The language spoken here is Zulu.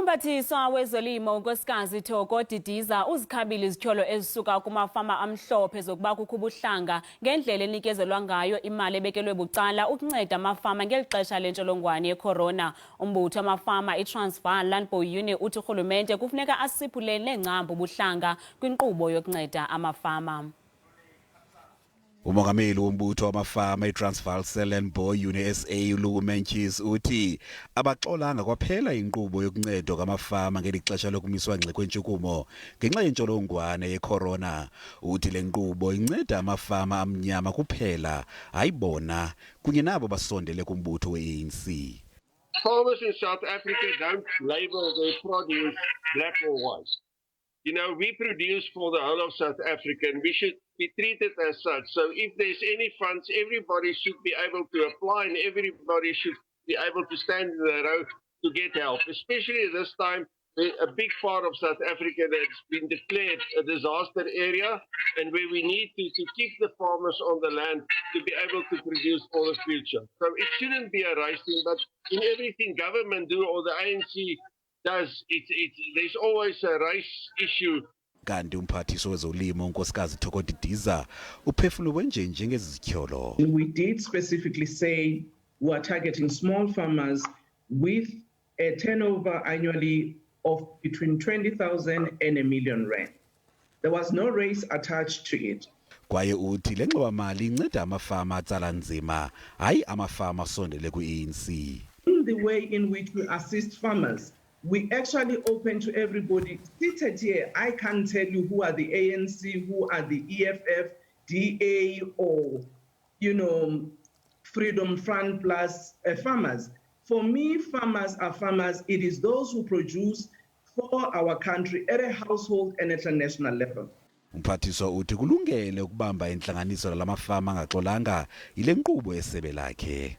Umphathiswa wezolimo uNkosikazi Thoko Didiza uzikhabile izithyolo ezisuka kumafama amhlophe zokuba kukho ubuhlanga ngendlela enikezelwa ngayo imali ebekelwe bucala ukunceda amafama ngeli xesha lentsholongwane ye-corona. Umbutho wamafama iTransvaal Landbou Union uthi urhulumente kufuneka asiphulele neengcambu ubuhlanga kwinkqubo yokunceda amafama. Umongameli wombutho wamafama iTransvaal Landbou Union SA uLumentjis uthi abaxolanga kwaphela inkqubo yokuncedwa kwamafama ngeli xesha lokumiswa ngxi kwentshukumo ngenxa yentsholongwane ye-corona. Uthi le nkqubo inceda amafama amnyama kuphela hayibona kunye nabo basondele kumbutho we-ANC. Farmers in South Africa don't label their produce black or white. You know, we produce for the whole of South Africa and we should be treated as such. So if there's any funds, everybody should be able to apply and everybody should be able to stand in the row to get help. Especially this time, a big part of South Africa that's been declared a disaster area and where we need to keep the farmers on the land to be able to produce for the future. So it shouldn't be a race thing, but in everything government do or the ANC does, there's always a race issue. Kanti umphathiswa wezolimo uNkosikazi Thoko Didiza uphefumulwe nje njengezithyolo. We did specifically say we are targeting small farmers with a turnover annually of between 20,000 and R1 million. There was no race attached to it. Kwaye uthi le ngxowa-mali inceda amafama atsala nzima hayi amafama asondele kwi-ANC. In the way in which we assist farmers, we actually open to everybody. Seated here, I can't tell you who are the ANC, who are the EFF, DA, or, Freedom Front Plus farmers. For me, farmers are farmers. It is those who produce for our country at a household and at a national level. Umphathiswa uthi kulungele ukubamba intlanganiso lamafama angaxolanga yile nkqubo yesebe lakhe.